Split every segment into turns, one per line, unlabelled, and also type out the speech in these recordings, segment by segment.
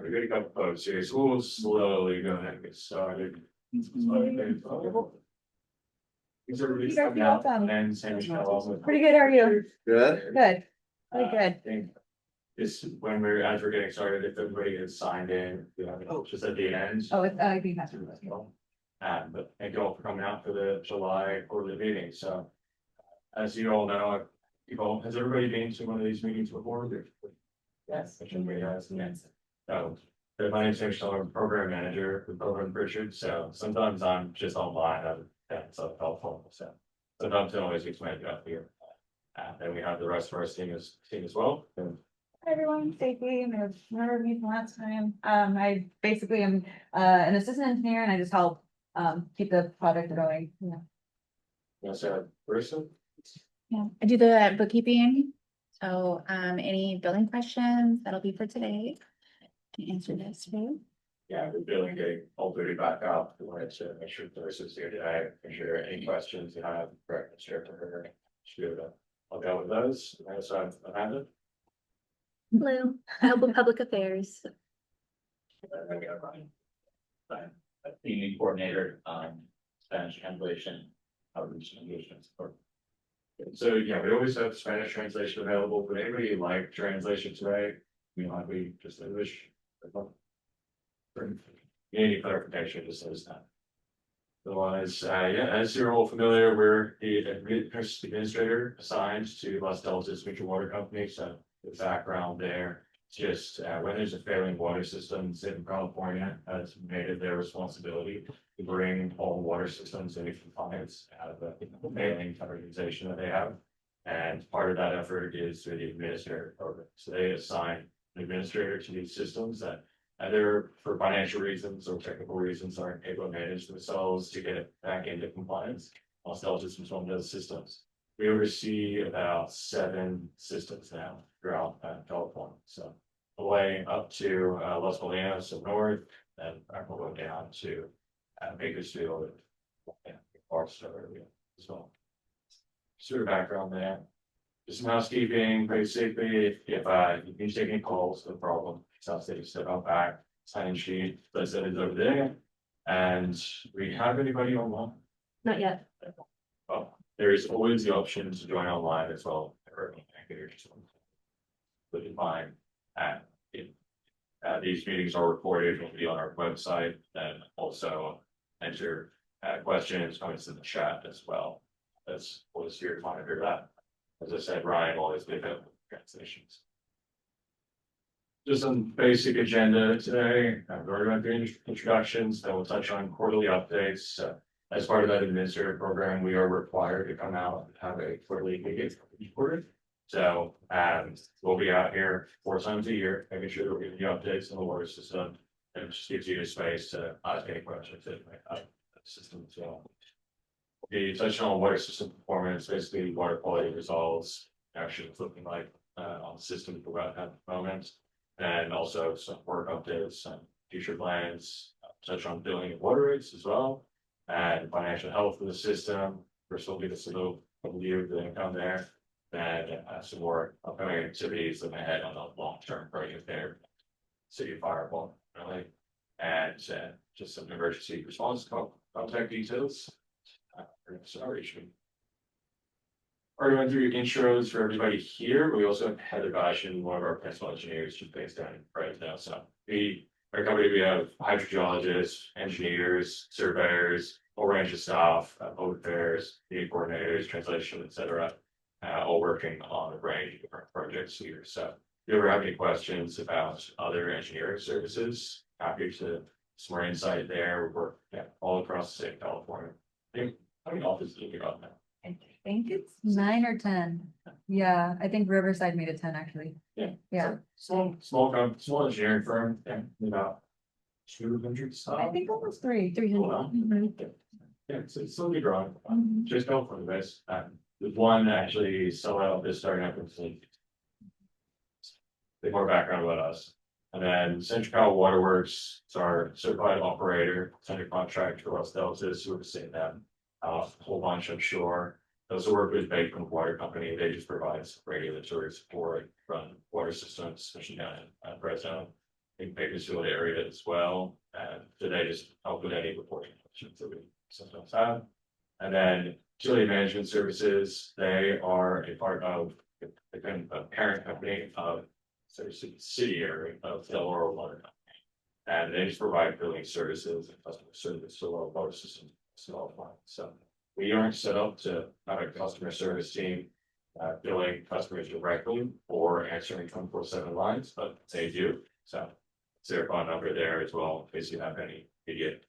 we got a couple folks here, so we'll slowly go ahead and get started. Thanks everybody for coming out and saying hello.
Pretty good, how are you?
Good.
Good, pretty good.
I think Just when as we're getting started, if everybody is signed in, just at the end.
Oh, it's, I think that's.
But thank you all for coming out for the July quarterly meeting, so. As you all know, has everybody been to one of these meetings before? Yes. Everybody has, yes. So, my name is Nick Schiller, I'm program manager with Program Richard, so sometimes I'm just online, that's so helpful, so. Sometimes I always explain it up here. Then we have the rest of our team as well.
Hi, everyone, Stacy, remember me from last time. I basically am an assistant engineer and I just help keep the project going, yeah.
Yes, Marissa?
Yeah, I do the bookkeeping. So any billing questions, that'll be for today. Can answer this too.
Yeah, we're billing getting all thirty back up. We wanted to make sure Clarissa's here today, make sure any questions you have, correct, share to her. She'll be able to, I'll go with those. And so Amanda.
Hello, I help with public affairs.
And then we have Ryan. Ryan, the unique coordinator, Spanish translation, outreach and engagement support. So yeah, we always have Spanish translation available. Would anybody like translation today? Might we just English? Any clarification, just says that. Otherwise, yeah, as you're all familiar, we're the administrator assigned to Los Deltas Mutual Water Company. So the background there, just when there's a failing water system in California, it's made it their responsibility to bring all water systems into compliance out of the failing organization that they have. And part of that effort is through the administrator program. So they assign an administrator to these systems that either for financial reasons or technical reasons aren't able to manage themselves to get it back into compliance. Los Deltas was one of those systems. We oversee about 7 systems now throughout California. So the way up to Los Molinos up north, and all the way down to Bakersfield and Barstow area as well. Sort of background there. Just some housekeeping, basically, if you need to take any calls, no problem. South City step out back, sign sheet, that is over there. And we have anybody online?
Not yet.
Well, there is always the option to join online as well. But in mind, these meetings are recorded, will be on our website, and also enter questions, comments in the chat as well. That's always here to monitor that. As I said, Ryan always did have translations. Just some basic agenda today. I've already gone through introductions, then we'll touch on quarterly updates. As part of that administrative program, we are required to come out and have a quarterly meeting each quarter. So we'll be out here 4 times a year, making sure that we're getting the updates on the water system. And it just gives you the space to ask any questions that you might have the system as well. The touching on water system performance, basically water quality results, actually it's looking like on the system for about at the moment, and also some work updates and future plans, touch on billing and water rates as well, and financial health of the system. First will be the slow view of the income there, and some more upcoming activities that I had on the long-term project there, city firewall, really, and just some emergency response contact details. Sorry, already went through intros for everybody here. We also have Heather Bashan, one of our principal engineers, she's based down in Fresno. So our company, we have hydrogeologists, engineers, surveyors, whole range of staff, public affairs, data coordinators, translation, etc. All working on a range of different projects here. So if you ever have any questions about other engineering services, happy to some more insight there. We work all across the state of California. How many offices do you got now?
I think it's 9 or 10. Yeah, I think Riverside made it 10 actually. Yeah.
Small engineering firm, about 200 staff.
I think almost 300.
Yeah, it's slowly growing. Just go for this. There's one actually sell out this starting up in bit more background about us. And then Central Cal Waterworks is our certified operator, under contract for Los Deltas, who are seeing them. A whole bunch, I'm sure. Those who work with Bakeland Water Company, they just provide regulatory support, run water systems, especially down in Fresno. in Bakersfield area as well. And today just help with any reporting questions that we sometimes have. And then utility management services, they are a part of the kind of a parent company of subsidiary of Delaware Water Company. And they just provide billing services and customer service to our water system. So we aren't set up to have a customer service team billing customers directly or answering 24/7 lines, but they do. So it's their phone number there as well, in case you have any immediate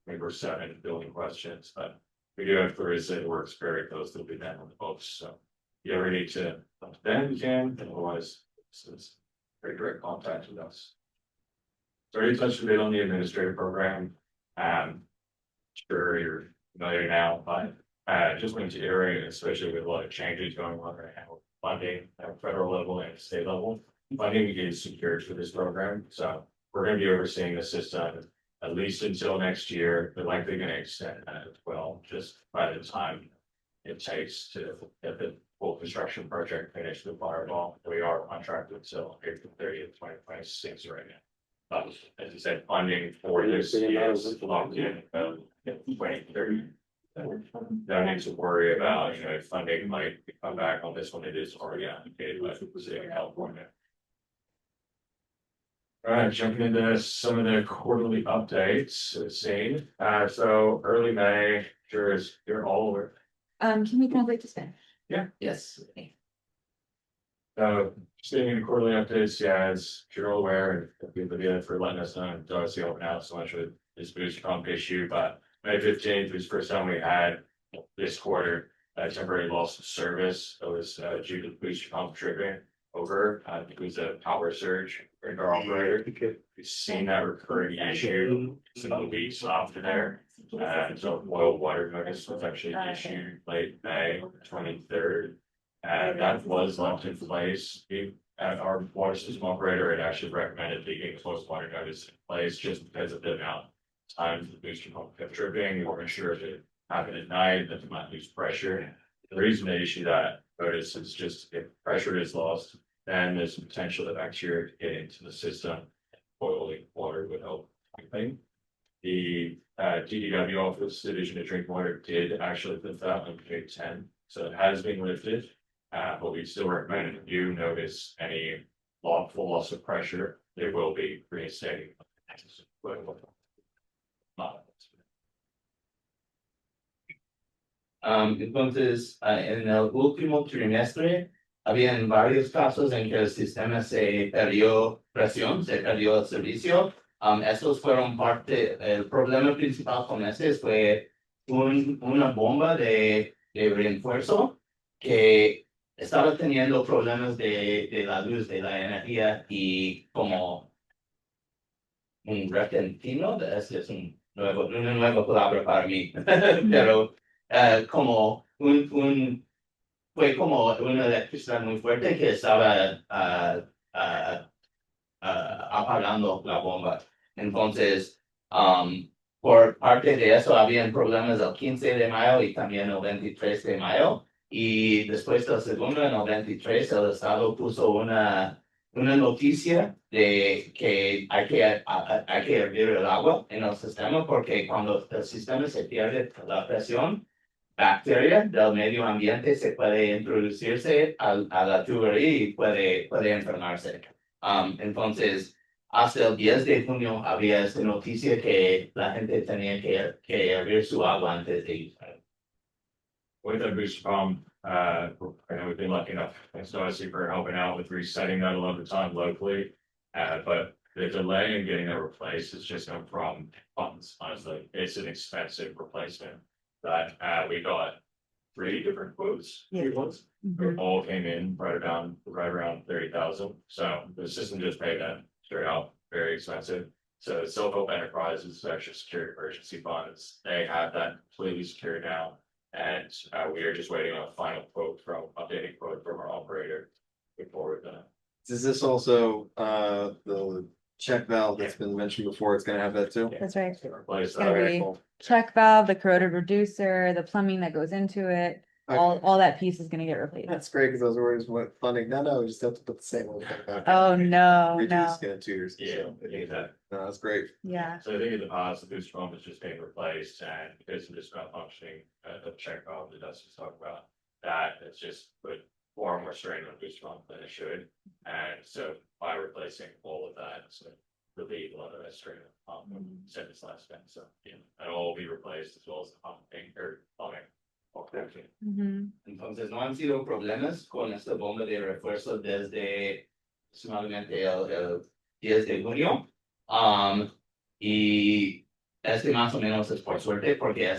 24/7 billing questions, but we do have Thursday that works very closely with them on the books, so. If you ever need to, talk to them, you can, and otherwise, it's very direct contact with us. So already touched a bit on the administrative program, sure you're familiar now, but just went to area, especially with a lot of changes going on right now, funding at federal level and state level. Funding is secured for this program, so we're gonna be overseeing the system at least until next year. They're likely gonna extend that as well, just by the time it takes to get the full construction project finished with Fireball. We are contracted until April 30th, 2026 right now. But as you said, funding for this is locked in 2030. Don't need to worry about, if funding might come back on this one. It is already allocated by the state of California. All right, jumping into some of the quarterly updates we've seen. So early May, sure as you're all aware.
Can we translate to Spanish?
Yes.
Stating the quarterly updates, yeah, as you're all aware, and thank you for letting us know, and obviously helping out so much with this booster pump issue, but May 15th was the first time we had this quarter, a temporary loss of service. It was due to the booster pump tripping over, it was a power surge in our operator. We've seen that recurring issue some weeks after there. So boil water notice was actually issued late May 23rd. That was left in place. Our water system operator had actually recommended leaving close water notice in place just because of the amount of time the booster pump kept tripping. We weren't sure if it happened at night, that it might lose pressure. The reason they issue that notice is just if pressure is lost, then there's potential that bacteria could get into the system. Boiling water would help. The DDW office, Division of Drinking Water, did actually lift that on May 10, so it has been lifted. But we still recommend if you notice any full loss of pressure, they will be reinstating.
Entonces, en el último trimestre, habían varios casos en que el sistema se perdió presión, se perdió el servicio. Estos fueron el problema principal con ese fue una bomba de refuerzo que estaba teniendo problemas de la luz, de la energía y como un repentino, esa es una nueva palabra para mí, pero como fue como una electricidad muy fuerte que estaba apagando la bomba. Entonces, por parte de eso, habían problemas el 15 de mayo y también el 23 de mayo. Y después del segundo, en el 23, el Estado puso una noticia de que hay que hervir el agua en el sistema porque cuando el sistema se pierde la presión, bacterias del medio ambiente se puede introducirse a la tubería y puede enfermarse. Entonces, hasta el 10 de junio había esta noticia que la gente tenía que hervir su agua antes de usar.
With a booster pump, I know we've been lucky enough, thanks to us for helping out with resetting that a lot of the time locally. But the delay in getting that replaced is just come from funds, honestly. It's an expensive replacement. That we got 3 different quotes.
Yeah.
They all came in right around 30,000. So the system just paid that straight out, very expensive. So Self-Help Enterprises, actually secured emergency funds, they have that completely secured now. And we are just waiting on a final updated quote from our operator before that.
Is this also the check valve that's been mentioned before? It's gonna have that too?
That's right.
Replace
It's gonna
that.
be check valve, the corroded reducer, the plumbing that goes into it. all that piece is gonna get replaced.
That's great, because I was worried what funding, no, we just have to put the same old thing back.
Oh, no,
Reduce
no,
it in 2 years.
Yeah, exactly.
No, that's great.
yeah.
So I think in the past, the booster pump is just being replaced and because of this malfunctioning, the check valve that Dustin's talking about. That it's just put far more strain on the booster pump than it should. And so by replacing all of that, so relieve a lot of that strain on the pump, set its lifespan, so, it'll all be replaced as well as the pumping or plumbing. Okay.
Mhm.
Entonces no han sido problemas con esta bomba de refuerzo desde aproximadamente el 10 de junio. Y más o menos es por suerte porque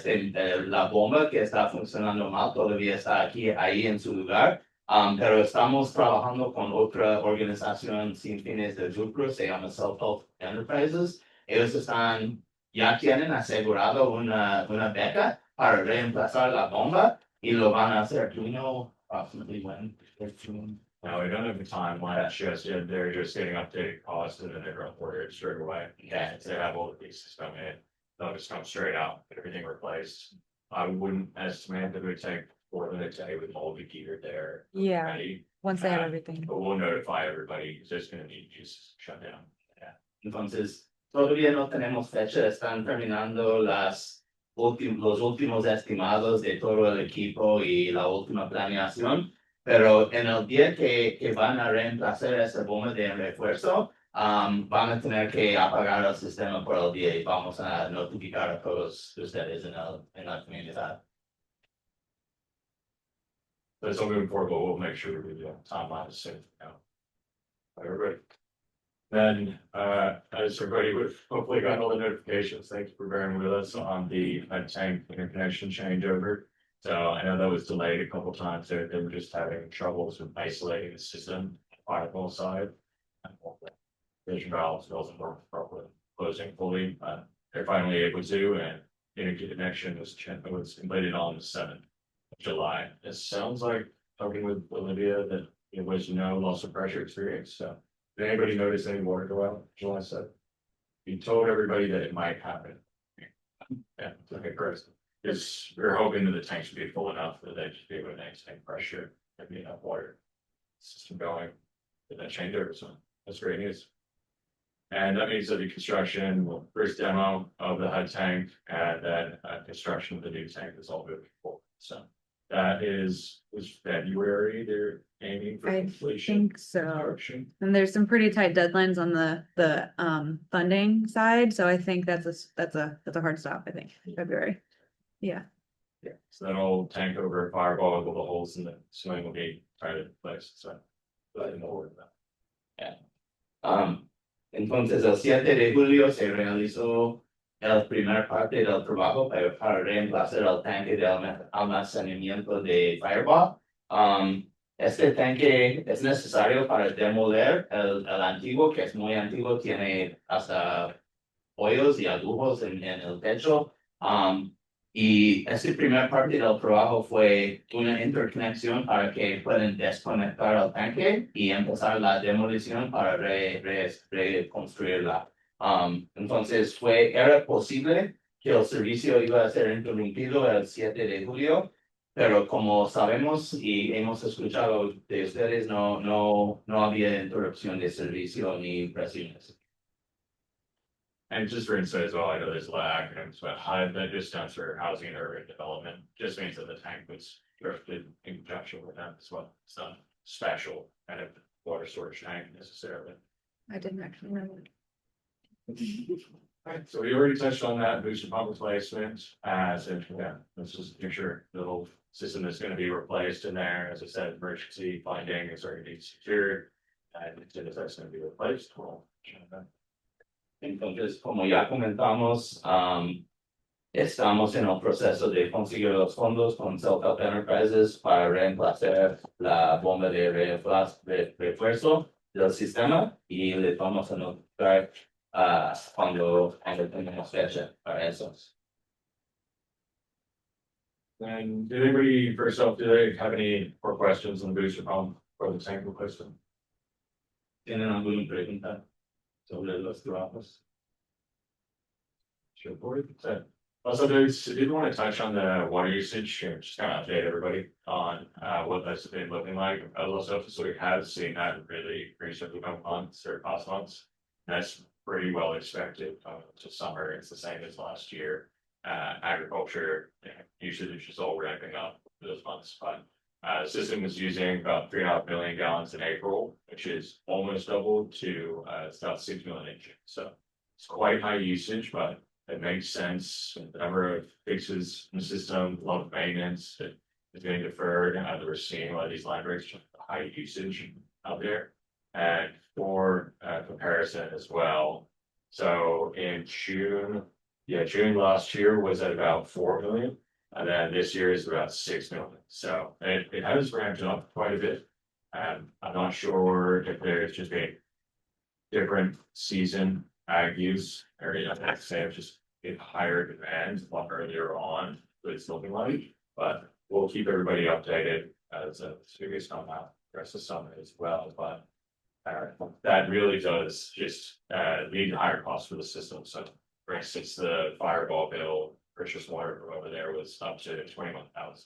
la bomba que está funcionando mal todavía está ahí en su lugar. Pero estamos trabajando con otra organización sin fines de lucro, se llama Self Help Enterprises. Ellos ya tienen asegurado una beca para reemplazar la bomba y lo van a hacer, do you know approximately when?
Now, we don't have the timeline just yet, they're just getting updated costs and then they're gonna order it straight away.
Okay.
They have all the pieces come in, they'll just come straight out, get everything replaced. I wouldn't estimate that it would take more than a day with all the gear there.
Yeah,
Ready,
once they have everything.
but we'll notify everybody, it's just gonna need to shut down.
Entonces, todavía no tenemos fecha, están terminando los últimos estimados de todo el equipo y la última planeación, pero en el día que van a reemplazar esa bomba de refuerzo, van a tener que apagar el sistema por el día y vamos a notificar a todos ustedes en la comunidad.
But so moving forward, but we'll make sure we do the timeline as soon, Everybody. Then, as everybody would hopefully got all the notifications, thanks for bearing with us on the tank interconnection changeover. So I know that was delayed a couple times, they were just having troubles with isolating the system, firewall side. Vision valves wasn't working properly, closing fully, they're finally able to, and interconnection was completed on the 7th of July. It sounds like, talking with Olivia, that it was no loss of pressure experience, so. Did anybody notice any water go out, July 7th? You told everybody that it might happen. Yeah, okay, great. Because we're hoping that the tanks would be full enough that they should be able to maintain pressure and be enough water. System going, with that changeover, so that's great news. And that means that the construction, first demo of the HUD tank and then construction of the new tank is all moving forward, so. That was February, they're aiming for
I
completion.
think so.
Construction.
And there's some pretty tight deadlines on the funding side, so I think that's a hard stop, I think, February. Yeah.
Yeah, so that old tank over fireball with all the holes in the swing will be tried in place, so. But I didn't know where that.
Entonces, el 7 de julio se realizó el primer parte del trabajo para reemplazar el tanque de almacenamiento de Fireball. Este tanque es necesario para demoler el antiguo, que es muy antiguo, tiene hasta hoyos y agujos en el techo. Y este primer parte del trabajo fue una interconexión para que puedan desconectar el tanque y empezar la demolición para reconstruirla. Entonces era posible que el servicio iba a ser interrumpido el 7 de julio, pero como sabemos y hemos escuchado de ustedes, no había interrupción de servicio ni presiones.
And just for insight as well, I know there's a lot of acronyms, but HUD, that just stands for Housing and Urban Development, just means that the tank was drafted in conjunction with them as well. It's not special kind of water storage tank necessarily.
I didn't actually know.
Alright, so we already touched on that booster pump replacement, so yeah, let's just make sure the little system is gonna be replaced in there, as I said, emergency finding is already secured. And as soon as that's gonna be replaced, we'll.
Entonces, como ya comentamos, estamos en el proceso de conseguir los fondos con Self Help Enterprises para reemplazar la bomba de refuerzo del sistema y le vamos a notificar cuando tenemos fecha para eso.
And did anybody, first off, do they have any more questions on the booster pump or the tank replacement?
¿Tienen alguna pregunta sobre los trabajos?
Sure, board, Also, I did want to touch on the water usage, and just kind of update everybody on what that's been looking like. Also, so we have seen that really increase over the months or past months. That's pretty well expected to summer. It's the same as last year. Agriculture usage is all ramping up for those months, but the system was using about 3.5 million gallons in April, which is almost double to it's about 6 million in June. So it's quite high usage, but it makes sense. The number of fixes in the system, a lot of maintenance that is getting deferred. We're seeing a lot of these line breaks, high usage out there. And for comparison as well. So in June, June last year was at about 4 million. And then this year is about 6 million. So it has ramped up quite a bit. I'm not sure if there's just a different season ag use, or I'd say it's just a higher demand a lot earlier on, what it's looking like. But we'll keep everybody updated as figures come out the rest of summer as well. But that really does just lead to higher costs for the system. So for instance, the Fireball bill purchase water from over there was up to 21,000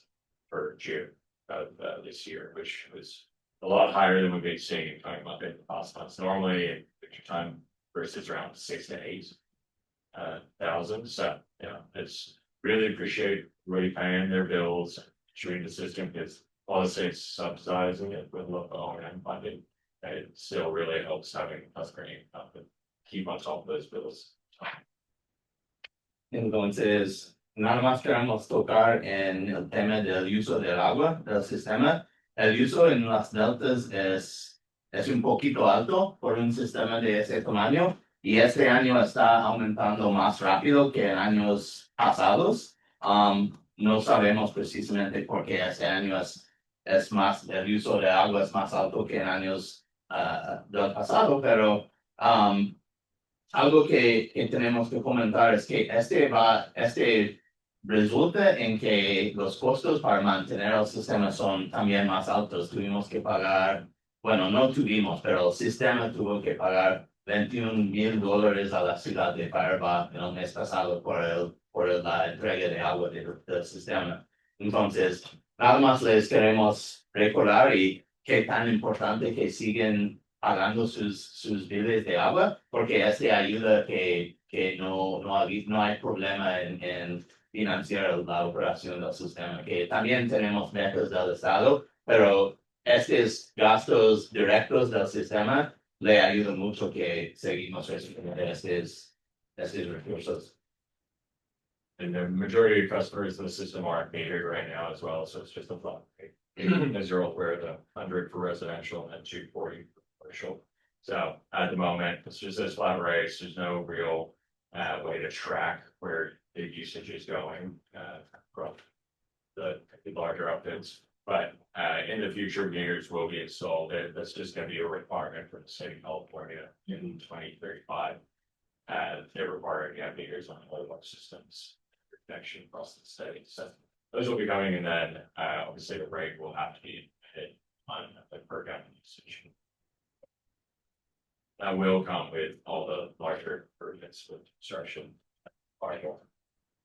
for June of this year, which was a lot higher than we've been seeing in talking about in the past months. Normally in winter time versus around 6 to 8 thousand. So it's really appreciate really paying their bills, ensuring the system is all the states subsidizing it with local O&M funding. And it still really helps having us bringing up and keep on top of those bills.
Entonces, nada más queremos tocar en el tema del uso del agua del sistema. El uso en las deltas es un poquito alto por un sistema de ese tamaño y este año está aumentando más rápido que en años pasados. No sabemos precisamente por qué este año es más, el uso de agua es más alto que en años del pasado, pero algo que tenemos que comentar es que este resulta en que los costos para mantener el sistema son también más altos. Tuvimos que pagar, bueno, no tuvimos, pero el sistema tuvo que pagar $21,000 a la ciudad de Fireball en el mes pasado por la entrega de agua del sistema. Entonces, nada más les queremos recordar y qué tan importante que siguen pagando sus biles de agua, porque ayuda que no hay problema en financiar la operación del sistema, que también tenemos becas del Estado, pero estos gastos directos del sistema le ayudan mucho que seguimos recibiendo estos recursos.
And the majority of customers in the system aren't metered right now as well, so it's just a flat rate. As you're all aware, the 100 for residential and 240 for commercial. So at the moment, it's just those flat rates. There's no real way to track where the usage is going from the larger outfits. But in the future, meters will be installed. That's just going to be a requirement for the state of California in 2035. They're requiring to have meters on all of our systems protection across the state. So those will be coming, and then obviously the rate will have to be hit on the per gallon usage. That will come with all the larger improvements with construction, firewall,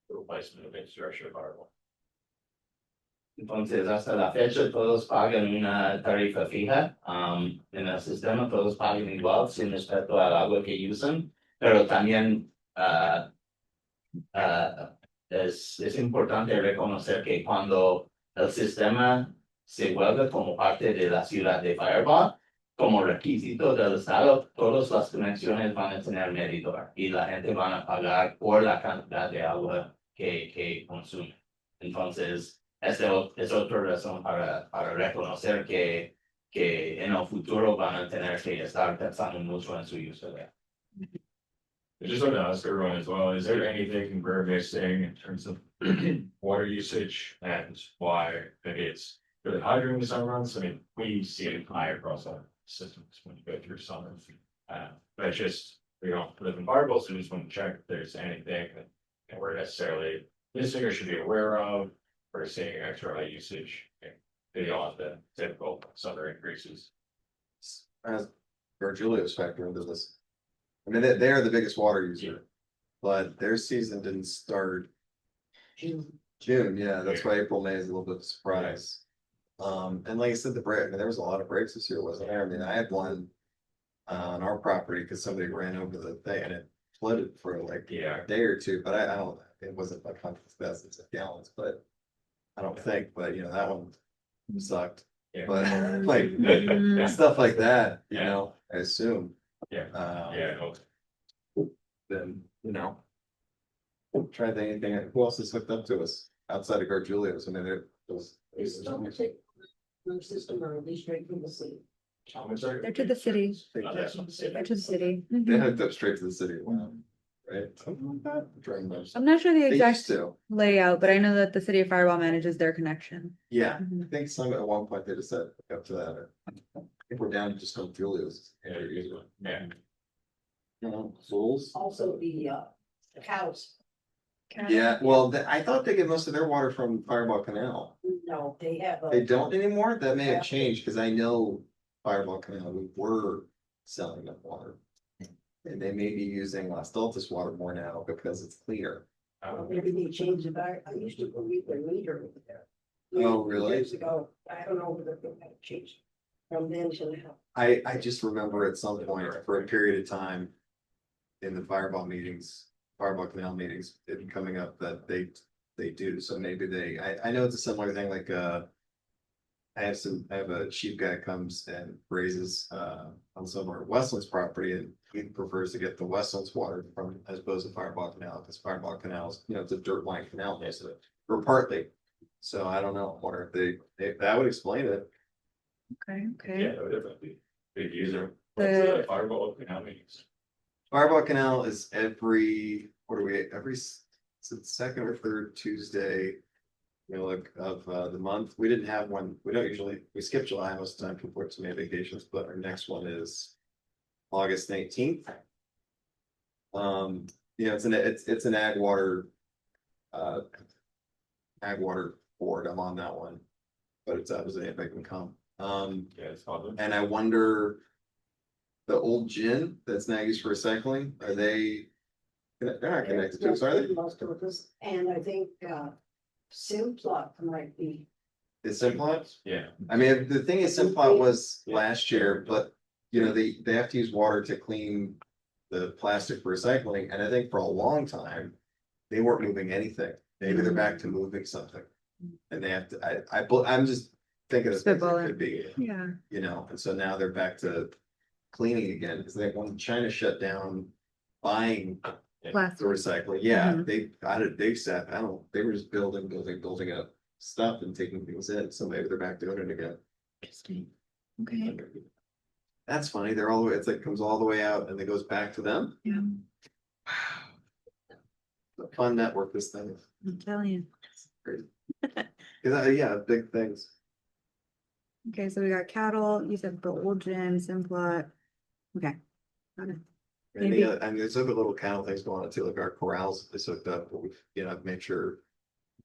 the replacement of infrastructure firewall.
Entonces, hasta la fecha, todos pagan una tarifa fija. En el sistema, todos pagan igual sin respecto al agua que usan, pero también es importante reconocer que cuando el sistema se vuelve como parte de la ciudad de Fireball, como requisito del Estado, todas las conexiones van a tener medidor y la gente van a pagar por la cantidad de agua que consume. Entonces, esta es otra razón para reconocer que en el futuro van a tener que estar pensando mucho en su uso de agua.
I just want to ask everyone as well, is there anything we're missing in terms of water usage and why maybe it's really high during the summer months? I mean, we see it high across our systems when you go through summer. But it's just, we don't live in Fireball, so we just want to check if there's anything that we're necessarily missing or should be aware of. We're seeing extra high usage beyond the typical summer increases.
As for Julio's factor into this. I mean, they are the biggest water user, but their season didn't start June, yeah, that's why April, May is a little bit of a surprise. And like I said, the break, I mean, there was a lot of breaks this year, wasn't there? I mean, I had one. On our property, because somebody ran over the thing and it flooded for like
Yeah.
a day or two, but I don't, it wasn't like hundreds of thousands of gallons, but. I don't think, but you know, that one sucked,
Yeah.
but like, stuff like that, you know, I assume.
Yeah.
Um,
Yeah, no,
Then, you know. Try to think anything, who else is hooked up to us outside of Gargiulios? I mean, there was.
Is Stoneman no system or at least straight from the city?
how much are-
They're to the city.
Oh, that's what I'm saying.
They're to the city.
They hooked up straight to the city, wow, right? Something like that. I'm trying to remember.
I'm not sure the
They
exact
used to,
layout, but I know that the city of Fireball manages their connection.
yeah,
Mhm.
I think some at one point they just said hook up to that. I think we're down to just on Julius.
Yeah, usually, yeah.
You know, Souls.
Also the cows,
Yeah, well, I thought they get most of their water from Fireball Canal.
no, they have
They
a,
don't anymore? That may have changed, because I know Fireball Canal, we were selling them water. And they may be using Las Deltas water more now because it's cleaner.
maybe they changed it. I used to believe their meter over there.
Oh, really?
Years ago, I don't know whether they had changed from then to now.
I just remember at some point for a period of time. In the Fireball meetings, Fireball Canal meetings, it coming up that they do, so maybe I know it's a similar thing, like, I have a sheep guy comes and raises, on some of our Westlands property, and he prefers to get the Westlands water from, as opposed to Fireball Canal, because Fireball Canals, you know, it's a dirt line canal, most of it, or partly. So I don't know, I wonder if that would explain it.
Okay,
Yeah,
okay.
that would definitely be big user.
The-
Fireball, how many?
Fireball Canal is what are we, is it second or third Tuesday? You know, like of the month, we didn't have one, we don't usually, we skip July most of the time, people work so many vacations, but our next one is August 19th. Yeah, it's an ag water. Ag water board, I'm on that one. But it's obviously if I can come,
Yeah, it's probably.
and I wonder. The old gin that's now used for recycling, are they? They're not connected to us, are they?
Most of us, and I think Simplot might be.
Is Simplot?
Yeah.
I mean, the thing is, Simplot was last year, but you know, they have to use water to clean. The plastic for recycling, and I think for a long time, they weren't moving anything. Maybe they're back to moving something. And they have to, I'm just thinking of things that could be,
Yeah.
you know, and so now they're back to. Cleaning again, because they, when China shut down buying the
Plastic.
recycling, yeah, they said, I don't, they were just building up stuff and taking things in, so maybe they're back doing it again.
Interesting. Okay.
That's funny, they're all the way, it's like comes all the way out and it goes back to them.
Yeah.
A fun network, this thing is
I'm telling you.
crazy. Yeah, big things.
Okay, so we got cattle, you said the old gym, Simplot. Okay. Got it.
And
Maybe.
and there's other little cattle things going on too, like our corrals is hooked up, but we've, you know, I've made sure.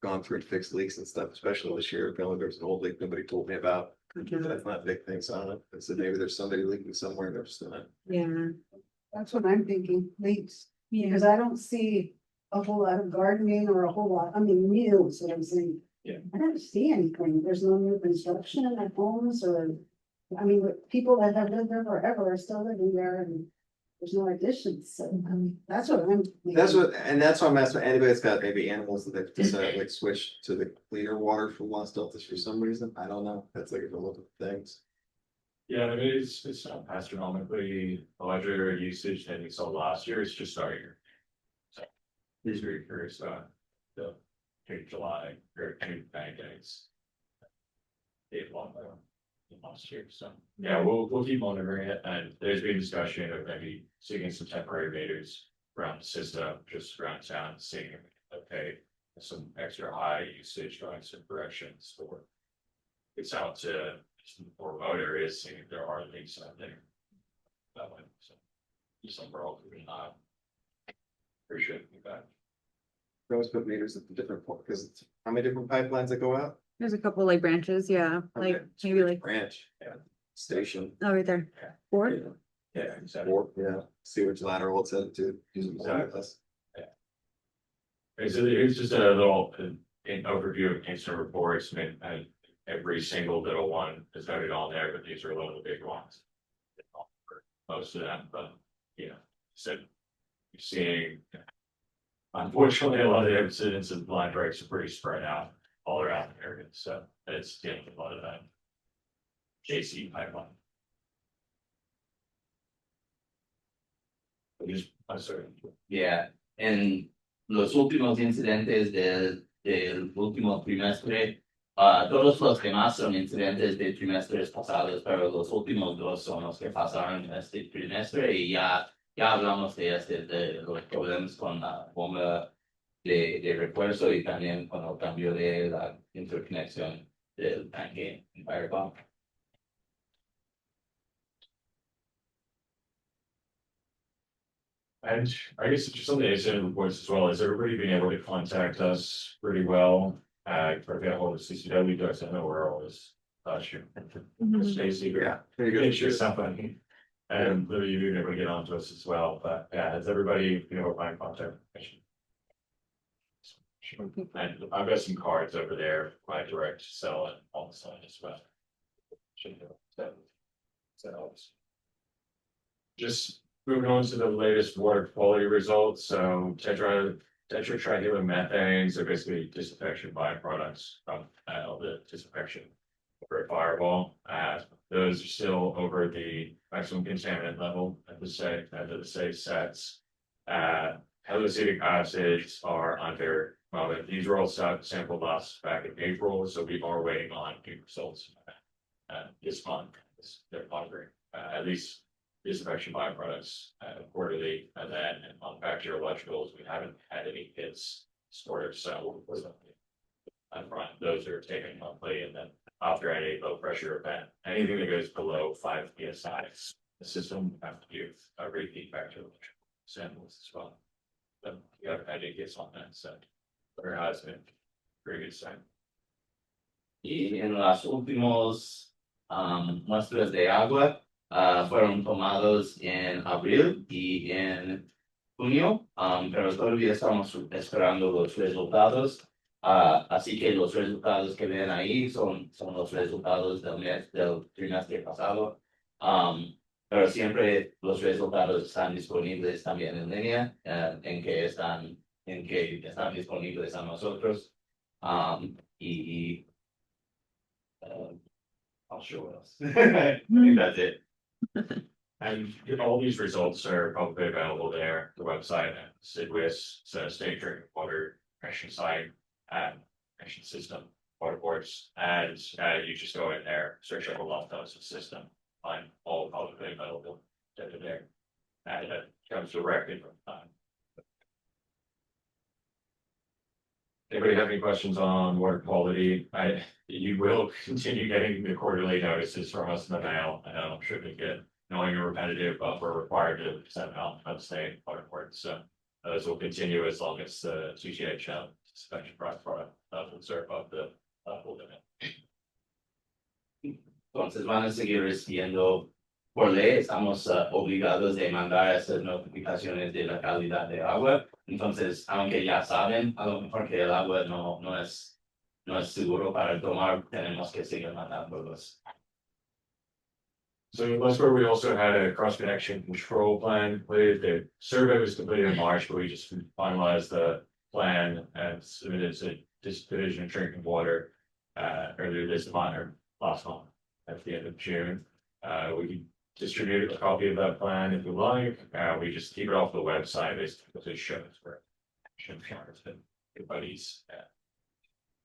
Gone through and fixed leaks and stuff, especially this year, apparently there's an old leak nobody told me about. That's not a big thing, so I don't know, I said maybe there's somebody leaking somewhere, and they're just not.
Yeah.
That's what I'm thinking, leaks,
Yeah.
because I don't see a whole lot of gardening or a whole lot, I mean, meals that I'm saying.
Yeah.
I don't see anything, there's no new construction at homes or, I mean, the people that have lived there forever are still living there and. There's no additions, so I mean, that's what I'm.
That's what, and that's why I'm asking, anybody that's got maybe animals that they've decided like switch to the cleaner water from Los Deltas for some reason, I don't know, that's like if you look at things.
Yeah, I mean, it's not astronomically larger usage than we saw last year, it's just our year. So, he's very curious about the July or June bank days. They've long last year, so, yeah, we'll keep monitoring it, and there's been discussion of maybe seeing some temporary meters around the system, just around town, seeing, okay, some extra high usage going some directions, or it's out to some more remote areas, seeing if there are leaks out there. That way, so, just overall, we're not. Appreciate it, back.
We always put meters at the different point, because it's, how many different pipelines that go out?
There's a couple like branches, yeah, like
Okay,
maybe like,
branch, yeah, station.
oh, right there. Four?
Yeah, exactly.
Or, yeah, see which lateral it's at to use them all
Exactly.
less.
It's just a little, an overview of instant reports, and every single little one is noted on there, but these are a little of the big ones. Most of them, but, you know, so you're seeing. Unfortunately, a lot of the incidents of line breaks are pretty spread out all around the area, so it's dealing with a lot of that. JC pipeline. I'm sorry.
Yeah, en los últimos incidentes del último trimestre, todos los demás son incidentes de trimestres pasados, pero los últimos dos son los que pasaron en este trimestre y ya hablamos de los problemas con la bomba de refuerzo y también con el cambio de la interconexión del tanque en Fireball.
And I guess just some of the incident reports as well, is everybody being able to contact us pretty well? For example, the CCW does, I know we're always, you. Stacy,
Yeah.
make sure something. And Lily, you've been able to get onto us as well, but yeah, has everybody, find contact information? And I've got some cards over there, my direct sell and on the side as well. Should do that. That helps. Just moving on to the latest water quality results, so tetrahydromethanes methanes are basically disinfection byproducts from the disinfection for Fireball. Those are still over the maximum contaminant level at the safe sets. Haloacetic acids are under, well, these were all sampled last back in April, so we are waiting on new results this month. They're monitoring at least disinfection byproducts quarterly, and then on bacteriologicals, we haven't had any hits stored, so those are taken monthly, and then after any low pressure event, anything that goes below 5 psi, the system will have to do a repeat bacteriological samples as well. But we haven't had any hits on that, so there has been pretty good sign.
Y en las últimos muestras de agua fueron tomados en abril y en junio, pero todavía estamos esperando los resultados. Así que los resultados que ven ahí son los resultados del trimestre pasado. Pero siempre los resultados están disponibles también en línea, en que están disponibles a nosotros. I'll show what else. I think that's it.
And all these results are publicly available there, the website at SIDWIS, so State Drinking Water Protection Site, protection system, water boards, and you just go in there, search up a Loftus system, find all publicly available data there. And it comes directly from time. Anybody have any questions on water quality? You will continue getting the quarterly notices from us in the mail. I know I'm sure they get annoying and repetitive, but we're required to send them out by the state water board. So those will continue as long as the CGHL inspection product will serve up the level limit.
Entonces van a seguir recibiendo por ley, estamos obligados de mandar esas notificaciones de la calidad de agua. Entonces, aunque ya saben, a lo mejor que el agua no es seguro para tomar, tenemos que seguir mandándolos.
So that's where we also had a cross connection control plan completed. The survey was completed in March, but we just finalized the plan and submitted to this Division of Drinking Water earlier this month or last month at the end of June. We can distribute a copy of that plan if you like. We just keep it off the website basically to show us where everybody's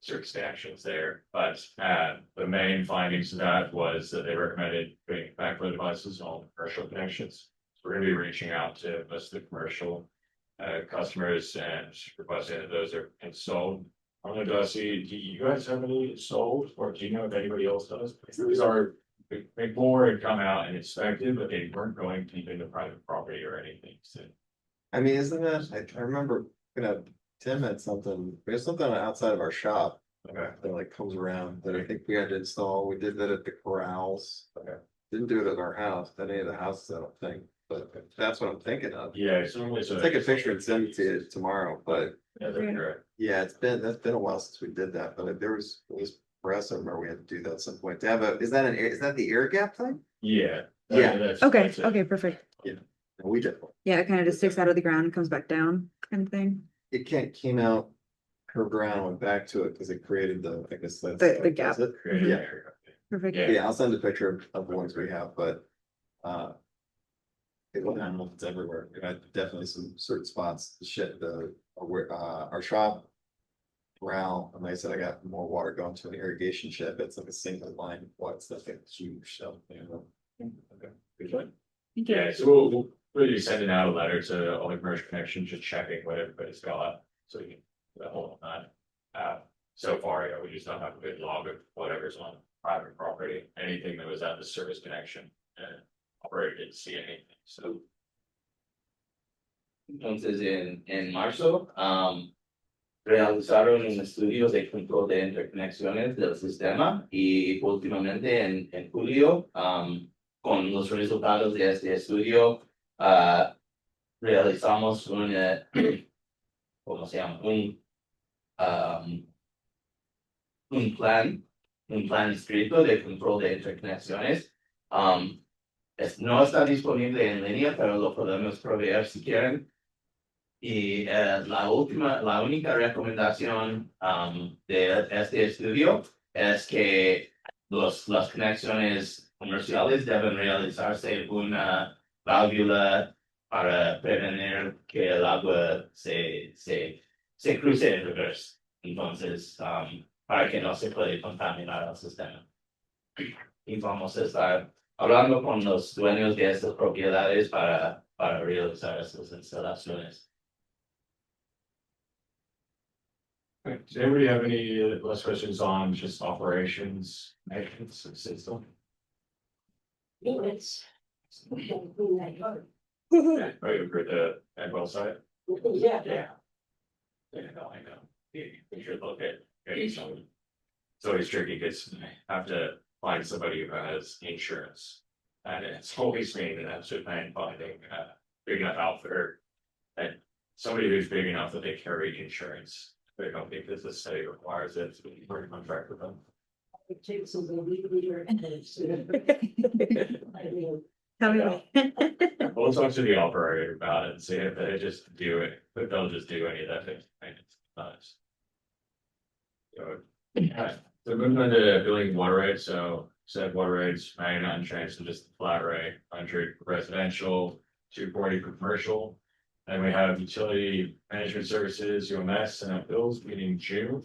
certain actions there. But the main findings of that was that they recommended putting backflow devices on commercial connections. So we're going to be reaching out to most of the commercial customers and requesting that those are installed. I don't know, Darcy, do you guys have any installed, or do you know if anybody else does? These are before it come out and inspected, but they weren't going deep into private property or anything. So
I mean, isn't that, I remember, Tim had something, we have something outside of our shop.
okay.
That like comes around that I think we had to install. We did that at the corrals.
Okay.
Didn't do it at our house, at any of the houses, I don't think. but that's what I'm thinking of.
Yeah, it's normally so.
Take a picture and send it to you tomorrow, but
Yeah, they're correct.
yeah, that's been a while since we did that, but there was, it was, for us, I remember we had to do that at some point. To have a, is that the air gap thing?
Yeah.
Yeah.
That's-
Okay,
that's it.
okay, perfect.
No, we did.
Yeah, it kind of just sticks out of the ground and comes back down kind of thing.
It came out, curved around, went back to it because it created the, I guess that's.
The gap.
that's it.
Created
Yeah.
an area.
Perfect.
Yeah.
Yeah, I'll send a picture of the ones we have, but, I don't know if it's everywhere. We had definitely some certain spots, the shit, our shop. Around, and like I said, I got more water going to an irrigation shed, that's like a single line, what's that thing, huge, so, you know.
Okay, good job. Yeah, so we'll be sending out a letter to all the commercial connections, just checking what everybody's got, so you can, the whole nine. So far, we just don't have a good log of whatever's on private property, anything that was at the service connection, and operator didn't see anything, so.
Entonces, en marzo, realizaron un estudio de control de interconexiones del sistema y últimamente en julio, con los resultados de este estudio, realizamos un, ¿cómo se llama? Un plan escrito de control de interconexiones. No está disponible en línea, pero lo podemos proveer si quieren. Y la única recomendación de este estudio es que las conexiones comerciales deben realizarse una válvula para prevenir que el agua se cruce en reverse. Entonces, para que no se pueda contaminar el sistema. Y vamos a estar hablando con los dueños de estas propiedades para realizar estas instalaciones.
Does anybody have any last questions on just operations, maintenance of the system? Yeah, are you for the Agwell site?
Yeah.
Yeah. Yeah, no, I know. You should look at getting some. It's always tricky because I have to find somebody who has insurance. And it's always me that has to find finding big enough outfitter. And somebody who's big enough that they carry insurance. They don't think that the state requires it to be a contract with them.
Tell me.
We'll talk to the operator about it and see if they just do it, but they'll just do any of that thing. Nice. So moving on to billing water rates, so said water rates, 99 changed to just flat rate, 100 residential, 240 for commercial. And we have utility management services, UMS, and our bills meeting June.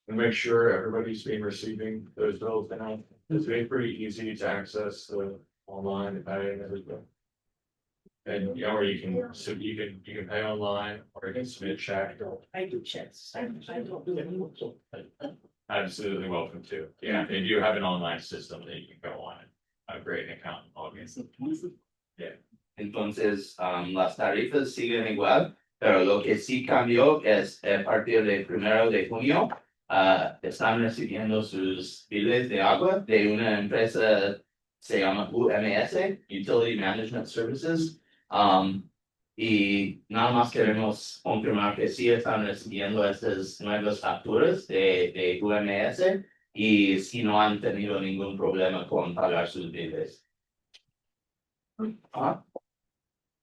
And make sure everybody's been receiving those bills now. It's been pretty easy to access the online and pay and everything. And or you can, so you can pay online or you can submit a check.
I do checks. I don't do any.
Absolutely welcome to. Yeah, they do have an online system that you can go on and upgrade an account.
Entonces, las tarifas siguen igual, pero lo que sí cambió es a partir del 1 de junio, están recibiendo sus biles de agua de una empresa, se llama UMS, Utility Management Services. Y nada más queremos confirmar que sí están recibiendo estas nuevas facturas de UMS y si no han tenido ningún problema con pagar sus biles.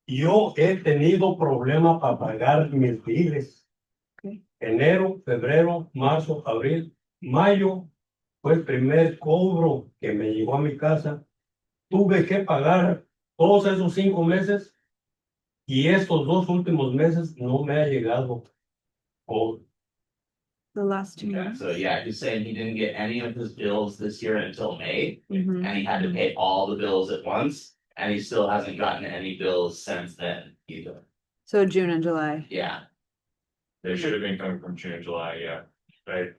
Yo he tenido problema para pagar mis biles.
Ok.
Enero, febrero, marzo, abril, mayo fue el primer cobro que me llegó a mi casa. Tuve que pagar todos esos 5 meses y estos 2 últimos meses no me ha llegado.
The last 2
Yeah,
months.
so yeah, he's saying he didn't get any of his bills this year until May,
Mhm.
and he had to pay all the bills at once, and he still hasn't gotten any bills since then either.
So June and July.
Yeah,
They should have been coming from June and July, yeah. I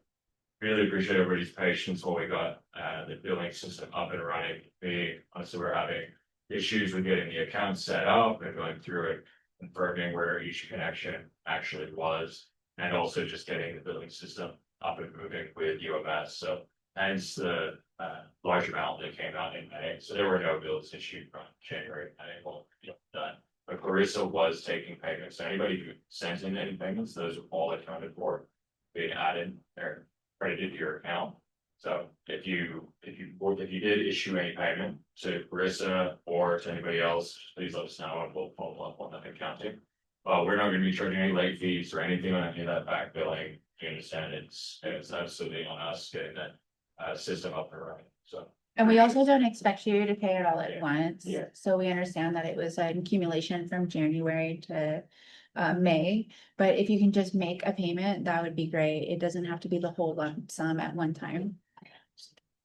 really appreciate everybody's patience while we got the billing system up and running. We honestly were having issues with getting the account set up and going through it, confirming where each connection actually was, and also just getting the billing system up and moving with UMS. So hence the large amount that came out in May, so there were no bills issued from January, April, done. But Clarissa was taking payments, so anybody who sent in any payments, those were all accounted for, being added or credited to your account. So if you did issue any payment to Clarissa or to anybody else, please let us know and we'll follow up on that accounting. We're not gonna be charging any late fees or anything on any of that back billing. You understand, it's absolutely on us getting that system up and running, so.
And we also don't expect you to pay it all at once.
Yeah.
So we understand that it was an accumulation from January to May. But if you can just make a payment, that would be great. It doesn't have to be the whole lump sum at one time.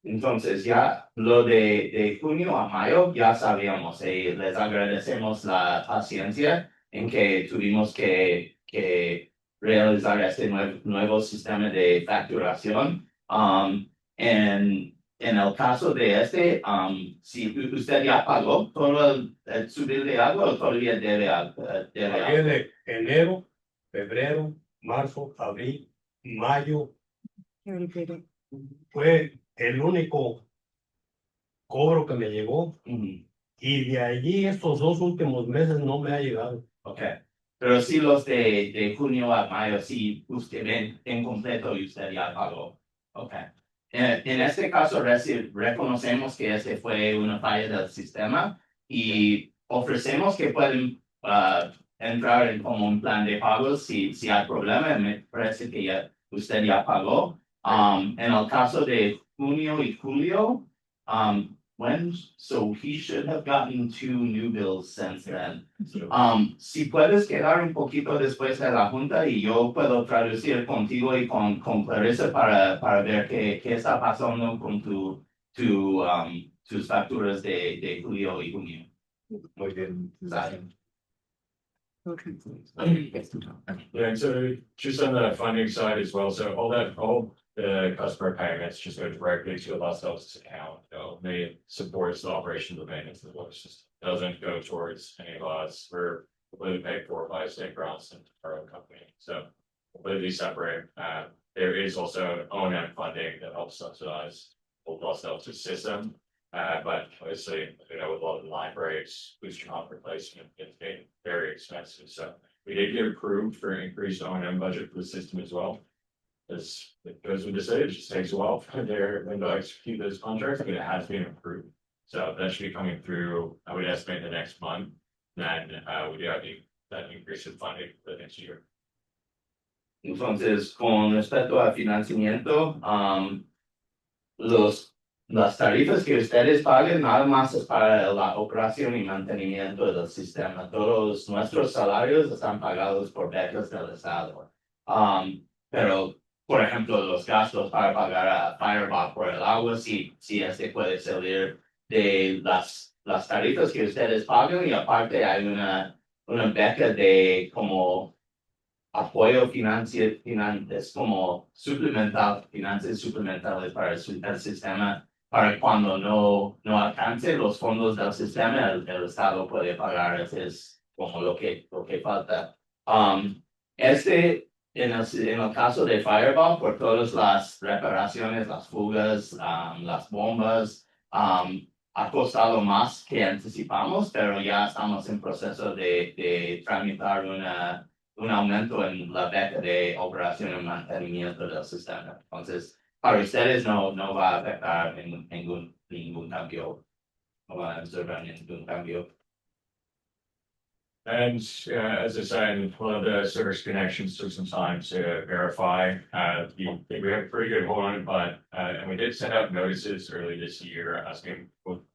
Entonces ya lo de junio a mayo ya sabíamos y les agradecemos la paciencia en que tuvimos que realizar este nuevo sistema de facturación. En el caso de este, si usted ya pagó todo el subir de agua o todavía debe
Pagué
agua.
de enero, febrero, marzo, abril, mayo, fue el único cobro que me llegó
Ujú.
y de allí estos 2 últimos meses no me ha llegado.
Ok, pero sí los de junio a mayo, sí usted ven en completo y usted ya pagó. Ok. En este caso reconocemos que este fue una falla del sistema y ofrecemos que pueden entrar en como un plan de pagos si hay problema. Me parece que ya usted ya pagó. En el caso de junio y julio, so he should have gotten 2 new bills since then. Si puedes quedar un poquito después de la junta y yo puedo traducir contigo y con Clarissa para ver qué está pasando con tus facturas de julio y junio.
Muy bien.
Sale.
Yeah, so just on the funding side as well, so all the customer payments just go directly to a Los Altos account. They supports the operation of the maintenance of the water system. Doesn't go towards any of us. We're completely paid for by State Grounds and our own company, so completely separate. There is also O&M funding that helps subsidize the Los Altos system. But obviously, with a lot of line breaks, booster pump replacement, it's been very expensive, so we did get approved for an increased O&M budget for the system as well. As it goes with the city, it just takes a while for them to execute those contracts, but it has been approved. So that should be coming through, I would estimate the next month, then we do have that increase in funding for the next year.
Entonces, con respecto a financiamiento, las tarifas que ustedes paguen nada más es para la operación y mantenimiento del sistema. Todos nuestros salarios están pagados por becas del Estado. Pero, por ejemplo, los gastos para pagar a Fireball por el agua, sí este puede salir de las tarifas que ustedes pagan y aparte hay una beca de como apoyo financiero, es como finanzas suplementales para el sistema, para cuando no alcance los fondos del sistema, el Estado puede pagar, es como lo que falta. En el caso de Fireball, por todas las reparaciones, las fugas, las bombas, ha costado más que anticipamos, pero ya estamos en proceso de tramitar un aumento en la beca de operación y mantenimiento del sistema. Entonces, para ustedes no va a afectar ningún cambio, no va a observar ningún cambio.
And as I said, one of the service connections took some time to verify. We have a pretty good hold on it, but and we did send out notices early this year asking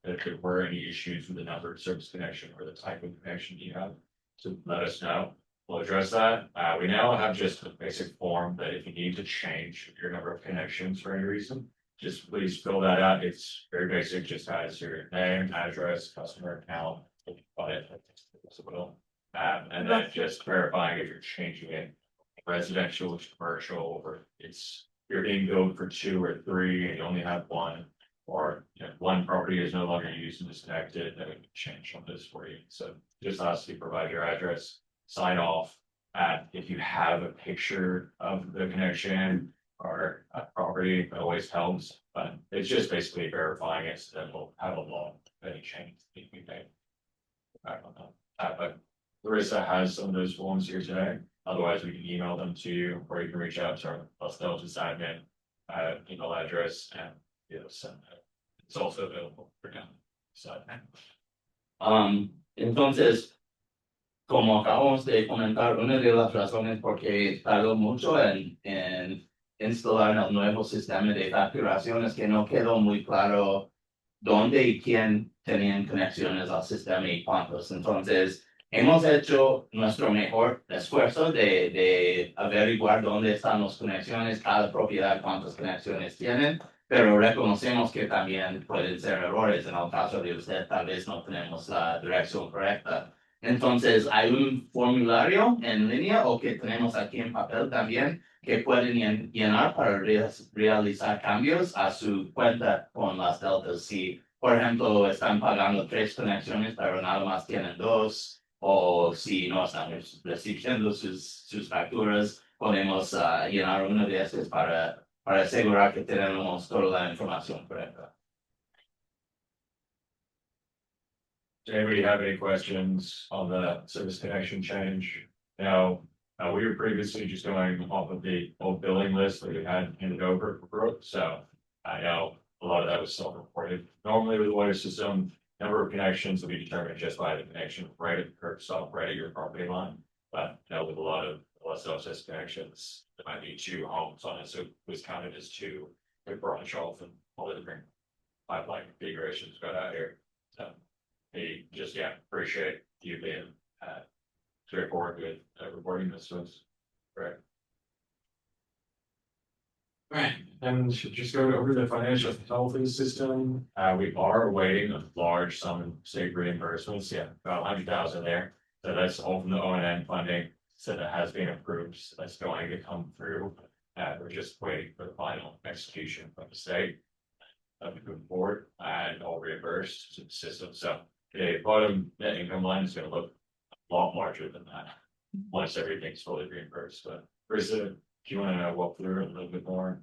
if there were any issues with the number of service connection or the type of connection you have. So let us know. We'll address that. We now have just a basic form that if you need to change your number of connections for any reason, just please fill that out. It's very basic, just has your name, address, customer account, and then just verifying if you're changing it residential to commercial, or you're being billed for 2 or 3 and you only have 1, or one property is no longer used and disconnected, then we can change on this for you. So just ask you provide your address, sign off. If you have a picture of the connection, our property, it always helps, but it's just basically verifying it, so that we'll have a log of any change that we made. I don't know, but Larissa has some of those forms here today, otherwise we can email them to you, or you can reach out to our Los Deltas admin. Email address and, send it. It's also available for now, so.
Entonces, como acabamos de comentar, una de las razones por qué tardó mucho en instalar el nuevo sistema de facturación es que no quedó muy claro dónde y quién tenían conexiones al sistema y cuántos. Entonces, hemos hecho nuestro mejor esfuerzo de averiguar dónde están las conexiones, cada propiedad, cuántas conexiones tienen, pero reconocemos que también pueden ser errores. En el caso de usted, tal vez no tenemos la dirección correcta. Entonces, hay un formulario en línea o que tenemos aquí en papel también que pueden llenar para realizar cambios a su cuenta con las deltas. Si, por ejemplo, están pagando 3 conexiones, pero nada más tienen 2, o si no están recibiendo sus facturas, podemos llenar una de estas para asegurar que tenemos toda la información correcta.
Does anybody have any questions on the service connection change? Now, we were previously just going off of the old billing list that we had handed over for Brooke, so I know a lot of that was self-reported. Normally with the water system, number of connections will be determined just by the connection right at the curb stop, right at your property line. But with a lot of self-test connections, there might be 2 homes on it, so it was counted as 2. We branch off and all the different pipeline configurations got out here. So we just appreciate you being straightforward with reporting this to us. Right. Right, and just go over the financial health of the system. We are awaiting a large sum in state reimbursements, about 100,000 there. So that's all from the O&M funding, so that has been approved, so that's going to come through. We're just waiting for the final execution from the state. Moving forward and all reimbursed to the system, so the bottom net income line is gonna look a lot larger than that. Once everything's fully reimbursed, but Marissa, do you wanna walk through it a little bit more?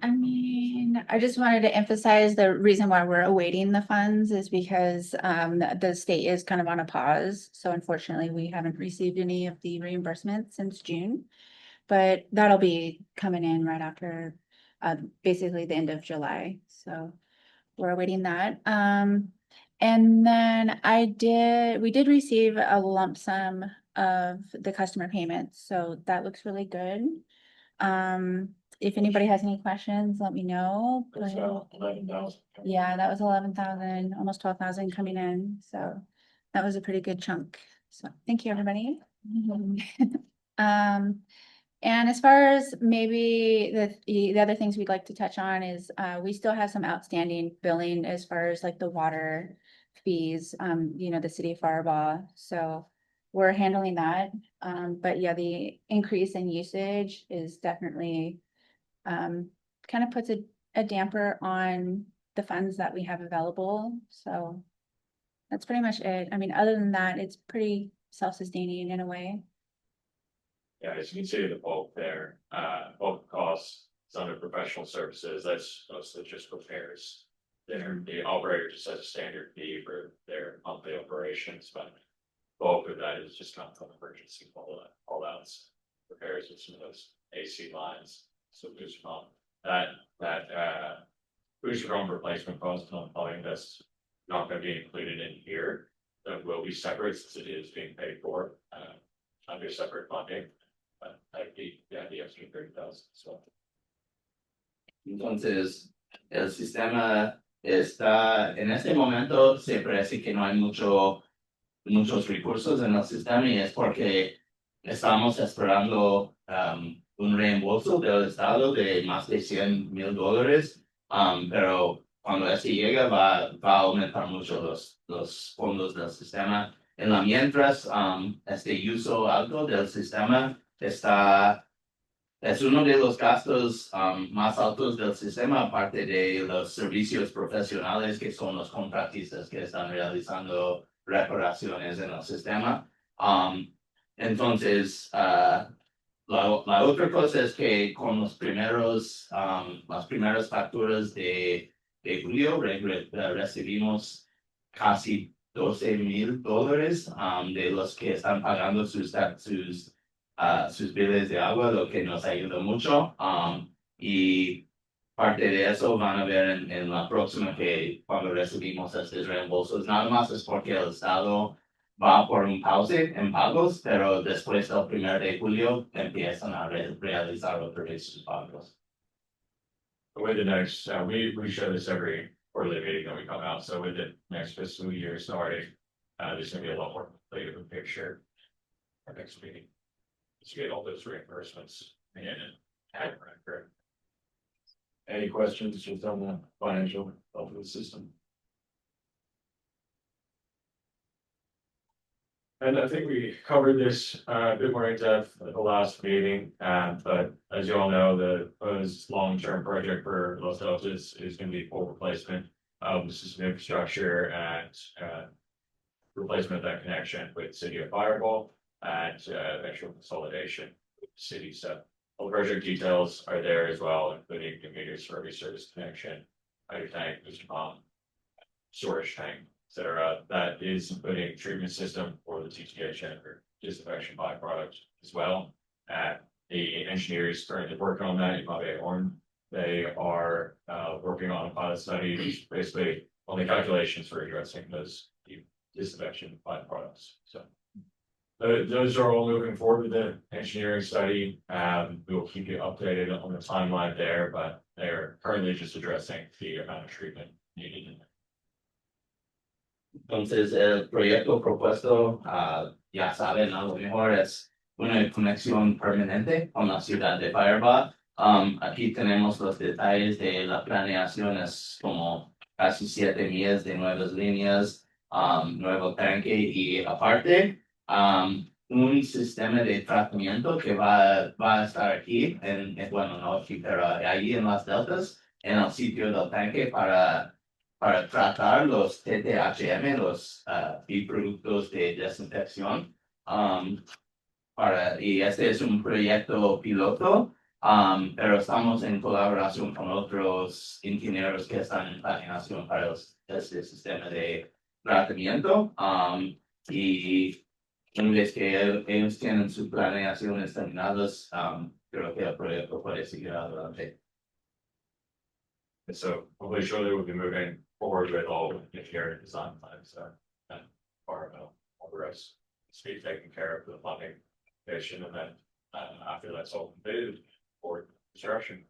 I mean, I just wanted to emphasize the reason why we're awaiting the funds is because the state is kind of on a pause. So unfortunately, we haven't received any of the reimbursements since June. But that'll be coming in right after basically the end of July. So we're awaiting that. And then we did receive a lump sum of the customer payments, so that looks really good. If anybody has any questions, let me know.
It's about 11,000.
Yeah, that was 11,000, almost 12,000 coming in, so that was a pretty good chunk. So thank you, everybody. And as far as maybe the other things we'd like to touch on is we still have some outstanding billing as far as like the water fees, the city of Firebaugh. So we're handling that. But yeah, the increase in usage is definitely kind of puts a damper on the funds that we have available. So that's pretty much it. I mean, other than that, it's pretty self-sustaining in a way.
Yeah, as you can see, the bulk there, bulk costs, it's under professional services, that's mostly just repairs. The operator just has a standard fee for their monthly operations, but bulk of that is just kind of emergency all outs, repairs with some of those AC lines. So booster pump, that booster pump replacement cost on plumbing, that's not gonna be included in here. That will be separate since it is being paid for under separate funding. But that'd be the extra 30,000 as well.
Entonces, el sistema está, en este momento se parece que no hay muchos recursos en el sistema y es porque estamos esperando un reembolso del estado de más de $100,000, pero cuando ese llega va a aumentar mucho los fondos del sistema. En la mientras, este uso alto del sistema es uno de los gastos más altos del sistema, aparte de los servicios profesionales que son los contratistas que están realizando reparaciones en el sistema. Entonces, la otra cosa es que con las primeras facturas de julio recibimos casi $12,000 de los que están pagando sus biles de agua, lo que nos ayuda mucho. Y parte de eso van a ver en la próxima que cuando recibimos estos reembolsos, nada más es porque el Estado va por un pause en pagos, pero después del 1 de julio empiezan a realizar otra vez sus pagos.
With the next, we show this every quarterly meeting that we come out, so with the next fiscal year starting, there's gonna be a lot more complete of a picture. Our next meeting. To get all those reimbursements and correct. Any questions just on the financial health of the system? And I think we covered this a bit more in depth at the last meeting, but as you all know, the proposed long-term project for Los Altos is gonna be full replacement of the system infrastructure and replacement of that connection with City of Fireball and eventual consolidation with the city. So all the project details are there as well, including the meters for every service connection, hydro tank, booster pump, storage tank, etc. That is including treatment system for the TTH and for disinfection byproduct as well. The engineers currently working on that in Mabe Horn. They are working on a pilot study, which basically on the calculations for addressing those disinfection byproducts. So those are all moving forward with the engineering study. We will keep you updated on the timeline there, but they're currently just addressing the amount of treatment needed.
Entonces, el proyecto propuesto, ya saben, a lo mejor es una conexión permanente con la ciudad de Fireball. Aquí tenemos los detalles de la planeación, es como casi 7 millas de nuevas líneas, nuevo tanque y aparte, un sistema de tratamiento que va a estar aquí, bueno, no aquí, pero ahí en las deltas, en el sitio del tanque para tratar los TTHM, los productos de desinfección. Y este es un proyecto piloto, pero estamos en colaboración con otros ingenieros que están en planeación para este sistema de tratamiento. Y una vez que ellos tienen sus planeaciones terminadas, creo que el proyecto puede seguir adelante.
And so hopefully shortly we'll be moving forward with all the engineering design plans, and part of all the rest. To be taken care of the funding, and then after that's all completed, for construction.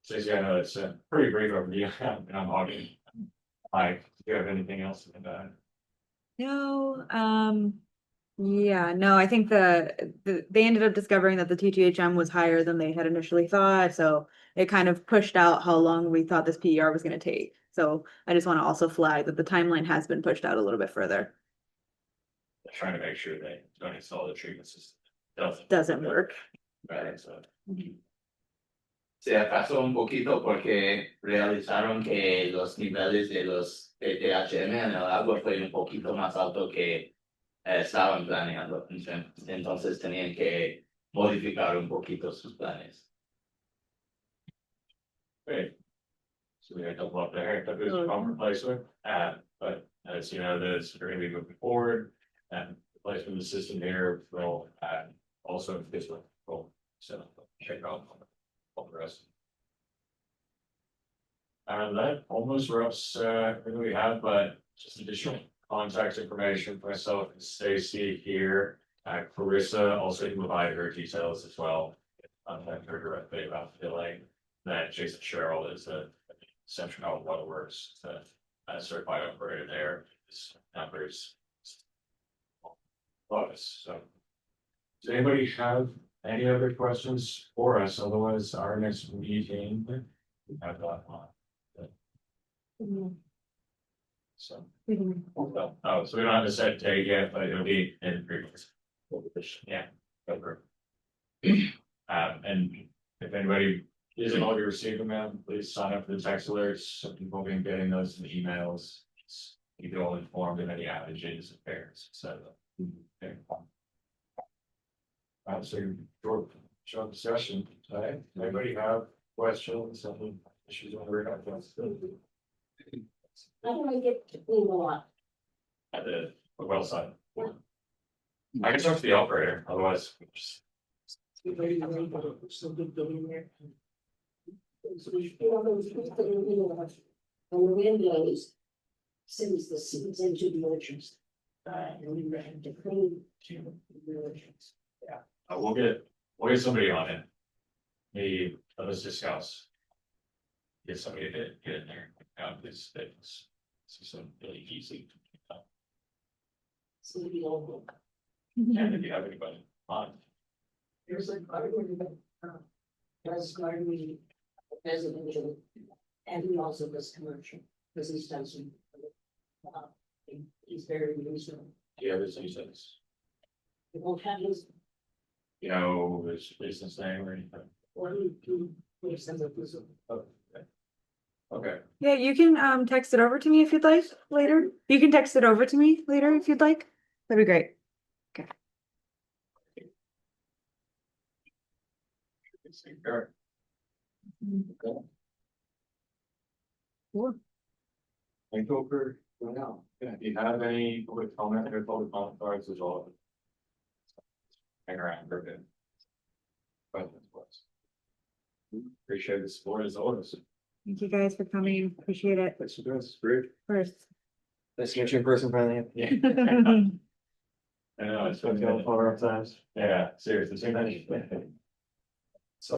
Stacey, I know it's a pretty brief overview, and I'm hogging. Mike, do you have anything else in that?
No, yeah, no, I think they ended up discovering that the TTHM was higher than they had initially thought, so it kind of pushed out how long we thought this PER was gonna take. So I just want to also flag that the timeline has been pushed out a little bit further.
Trying to make sure they don't install the treatment system.
Doesn't work.
Right, so.
Se atrasó un poquito porque realizaron que los niveles de los TTHM en el agua fue un poquito más alto que estaban planeando. Entonces tenían que modificar un poquito sus planes.
Great. So we had a couple up there, that booster pump replacement, but as you know, those are gonna be moving forward. And replacement of the system here will also this will so check out all the rest. And that almost wraps everything we have, but just additional contact information for myself and Stacy here. Clarissa also provided her details as well. Contact her directly about the delay. That Jason Sherrill is the Central Waterworks, the certified operator there. His numbers. So, does anybody have any other questions for us? Otherwise, our next meeting, we have that on. So, well, oh, so we don't have a set date yet, but it'll be in 3 months. Yeah, over. And if anybody isn't already receiving them, please sign up for the text alerts, so people will be getting those in the emails. You can all informed of any outages and errors, so. Okay. All So short discussion, right? Anybody have questions, something, issues on the radar?
How do I get to clean the lot?
At the well side. I can talk to the operator, otherwise. Just
And the windows, sends the seeds into the orchards. And we have to clean the orchards.
we'll get somebody on it. Maybe let's discuss. Get somebody to get in there, this things. Some really easy.
So the old.
And if you have anybody on.
There's a garden, does gardening residential, and he also does commercial, because he's done some. He's very reasonable.
Yeah, there's any sense,
The whole county's,
you know, there's business name or anything.
or he makes them look this.
Okay,
Yeah, you can text it over to me if you'd like later. You can text it over to me later if you'd like. That'd be great.
Sure.
Cool.
Thank you for going out. If you have any public comment or public comment cards as well. Hang around for a bit. Questions, please. Appreciate the support as always.
Thank you guys for coming. Appreciate it.
Thanks for doing this, great.
First.
Nice to meet you in person finally.
Yeah. I know, it's been
All our times.
yeah, seriously, same thing.